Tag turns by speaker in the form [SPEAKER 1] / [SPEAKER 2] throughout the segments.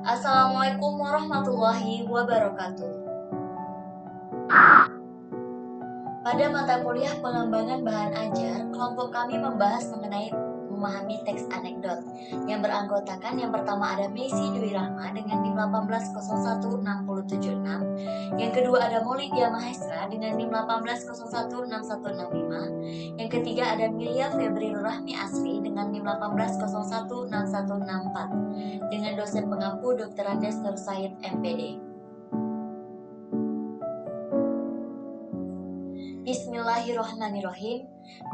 [SPEAKER 1] Assalamualaikum warahmatullahi wabarakatuh. Pada mata kuliah pengembangan bahan ajar, kelompok kami membahas mengenai memahami teks anekdot yang beranggotakan yang pertama ada Messi Dwi Rahma dengan NIM 1801676, yang kedua ada Maulidia Mahestra dengan NIM 1801665, yang ketiga ada Milia Febri Rahmi Asri dengan NIM 1806164 dengan dosen pengampu Dr. Andes Nur Said MPD. Bismillahirrohmanirrohim.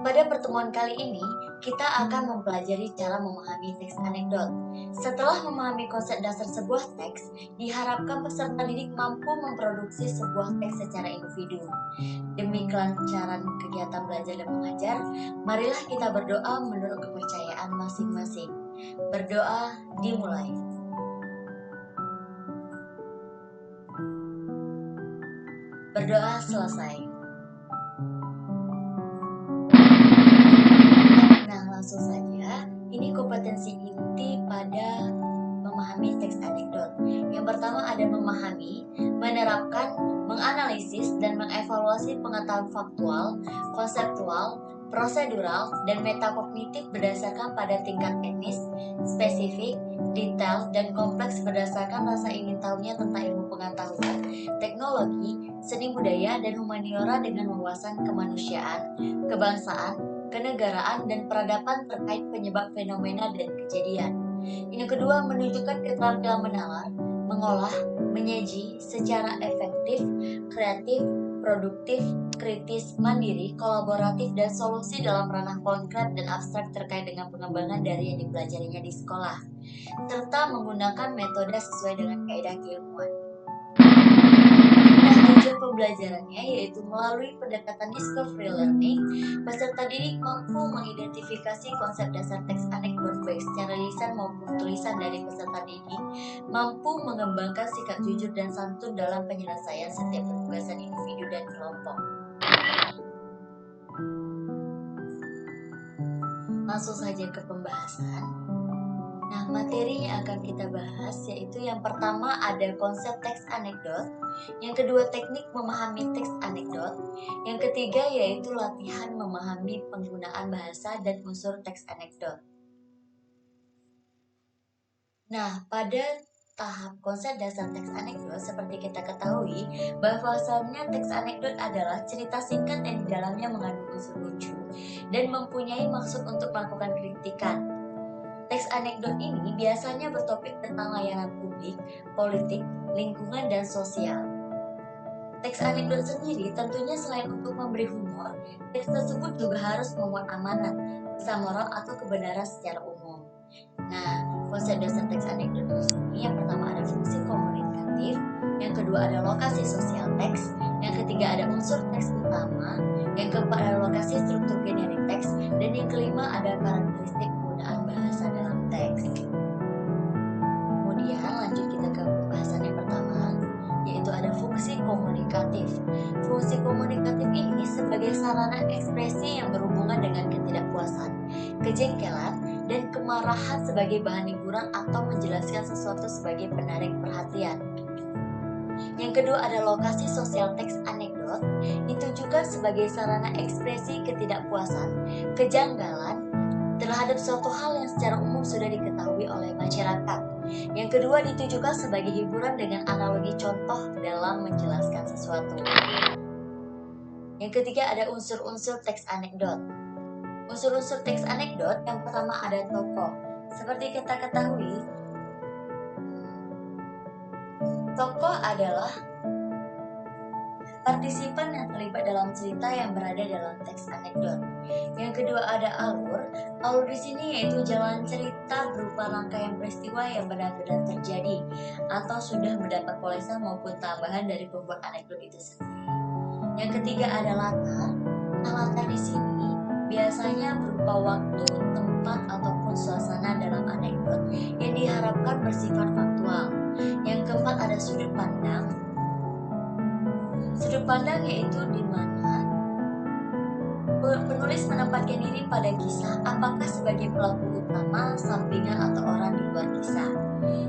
[SPEAKER 1] Pada pertemuan kali ini, kita akan mempelajari cara memahami teks anekdot. Setelah memahami konsep dasar sebuah teks, diharapkan peserta didik mampu memproduksi sebuah teks secara individu. Demi kelancaran kegiatan belajar dan mengajar, marilah kita berdoa menurut kepercayaan masing-masing. Berdoa dimulai. Berdoa selesai. Langsung saja, ini kompetensi inti pada memahami teks anekdot. Yang pertama ada memahami, menerapkan, menganalisis, dan mengevaluasi pengetahuan faktual, konseptual, prosedural, dan metakognitif berdasarkan pada tingkat etnis, spesifik, detail, dan kompleks berdasarkan rasa ingin tahunya tentang ilmu pengetahuan, teknologi, seni budaya, dan humaniora dengan wawasan kemanusiaan, kebangsaan, kenegaraan, dan peradaban terkait penyebab fenomena dan kejadian. Yang kedua, menunjukkan keterampilan menalar, mengolah, menyaji secara efektif, kreatif, produktif, kritis, mandiri, kolaboratif, dan solusi dalam ranah konkret dan abstrak terkait dengan pengembangan dari yang dipelajarinya di sekolah, serta menggunakan metode sesuai dengan kaidah keilmuan. Tujuan pembelajarannya yaitu melalui pendekatan discovery learning, peserta didik mampu mengidentifikasi konsep dasar teks anekdot baik secara lisan maupun tulisan dari peserta didik, mampu mengembangkan sikap jujur dan santun dalam penyelesaian setiap penugasan individu dan kelompok. Langsung saja ke pembahasan. Nah, materi yang akan kita bahas yaitu yang pertama ada konsep teks anekdot, yang kedua teknik memahami teks anekdot, yang ketiga yaitu latihan memahami penggunaan bahasa dan unsur teks anekdot. Nah, pada tahap konsep dasar teks anekdot seperti kita ketahui bahwasannya teks anekdot adalah cerita singkat yang di dalamnya mengandung unsur lucu dan mempunyai maksud untuk melakukan kritikan. Teks anekdot ini biasanya bertopik tentang layanan publik, politik, lingkungan, dan sosial. Teks anekdot sendiri tentunya selain untuk memberi humor, teks tersebut juga harus memuat amanat, pesan moral atau kebenaran secara umum. Nah, konsep dasar teks anekdot ini yang pertama ada fungsi komunikatif, yang kedua ada lokasi sosial teks, yang ketiga ada unsur teks utama, yang keempat ada lokasi struktur generik teks, dan yang kelima ada karakteristik penggunaan bahasa dalam teks. Kemudian lanjut kita ke pembahasan yang pertama, yaitu ada fungsi komunikatif. Fungsi komunikatif ini sebagai sarana ekspresi yang berhubungan dengan ketidakpuasan, kejengkelan, dan kemarahan sebagai bahan hiburan atau menjelaskan sesuatu sebagai penarik perhatian. Yang kedua ada lokasi sosial teks anekdot, ditujukan sebagai sarana ekspresi ketidakpuasan, kejanggalan terhadap suatu hal yang secara umum sudah diketahui oleh masyarakat. Yang kedua ditujukan sebagai hiburan dengan analogi contoh dalam menjelaskan sesuatu. Yang ketiga ada unsur-unsur teks anekdot. Unsur-unsur teks anekdot yang pertama ada tokoh. Seperti kita ketahui, tokoh adalah partisipan yang terlibat dalam cerita yang berada dalam teks anekdot. Yang kedua ada alur. Alur di sini yaitu jalan cerita berupa rangkaian peristiwa yang benar-benar terjadi atau sudah mendapat polesan maupun tambahan dari pembuat anekdot itu sendiri. Yang ketiga ada latar. Nah, latar di sini biasanya berupa waktu, tempat, ataupun suasana dalam anekdot yang diharapkan bersifat faktual. Yang keempat ada sudut pandang. Sudut pandang yaitu di mana penulis menempatkan diri pada kisah apakah sebagai pelaku utama, sampingan, atau orang di luar kisah.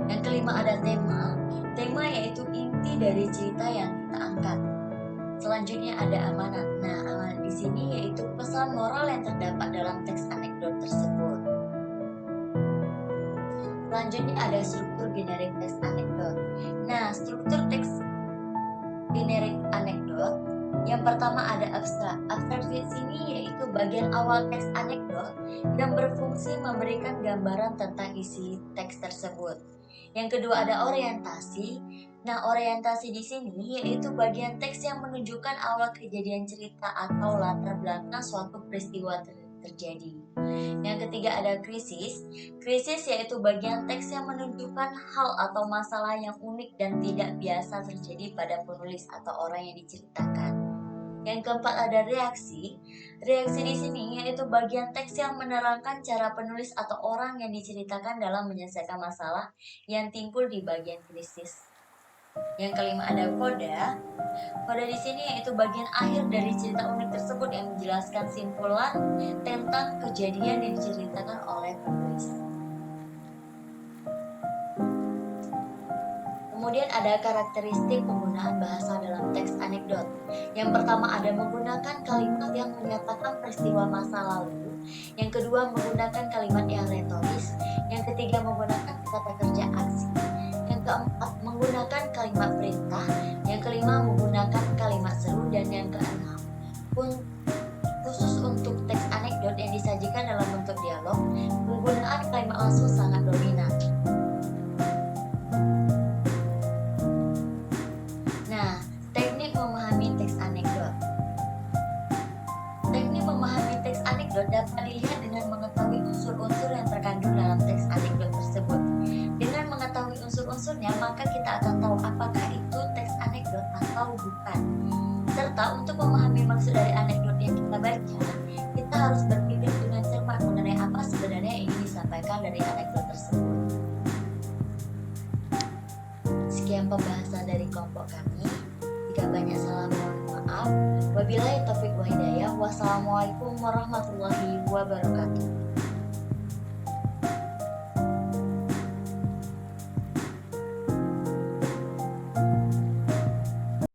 [SPEAKER 1] Yang kelima ada tema. Tema yaitu inti dari cerita yang kita angkat. Selanjutnya ada amanat. Nah, amanat di sini yaitu pesan moral yang terdapat dalam teks anekdot tersebut. Selanjutnya ada struktur generik teks anekdot. Nah, struktur teks generik anekdot yang pertama ada abstrak. Abstrak di sini yaitu bagian awal teks anekdot yang berfungsi memberikan gambaran tentang isi teks tersebut. Yang kedua ada orientasi. Nah, orientasi di sini yaitu bagian teks yang menunjukkan awal kejadian cerita atau latar belakang suatu peristiwa terjadi. Yang ketiga ada krisis. Krisis yaitu bagian teks yang menunjukkan hal atau masalah yang unik dan tidak biasa terjadi pada penulis atau orang yang diceritakan. Yang keempat ada reaksi. Reaksi di sini yaitu bagian teks yang menerangkan cara penulis atau orang yang diceritakan dalam menyelesaikan masalah yang timbul di bagian krisis. Yang kelima ada koda. Koda di sini yaitu bagian akhir dari cerita unik tersebut yang menjelaskan simpulan tentang kejadian yang diceritakan oleh penulis. Kemudian ada karakteristik penggunaan bahasa dalam teks anekdot. Yang pertama ada menggunakan kalimat yang menyatakan peristiwa masa lalu. Yang kedua menggunakan kalimat yang retoris. Yang ketiga menggunakan kata kerja aksi. Yang keempat menggunakan kalimat perintah. Yang kelima menggunakan kalimat seru. Dan yang keenam khusus untuk teks anekdot yang disajikan dalam bentuk dialog, penggunaan kalimat langsung sangat dominan. Nah, teknik memahami teks anekdot. Teknik memahami teks anekdot dapat dilihat dengan mengetahui unsur-unsur yang terkandung dalam teks anekdot tersebut. Dengan mengetahui unsur-unsurnya, maka kita akan tahu apakah itu teks anekdot atau bukan. Serta untuk memahami maksud dari anekdot yang kita baca, kita harus berpikir dengan cermat mengenai apa sebenarnya yang ingin disampaikan dari anekdot tersebut. Sekian pembahasan dari kelompok kami. Jika banyak salah mohon maaf. Wabillahi taufiq wa hidayah. Wassalamualaikum warahmatullahi wabarakatuh.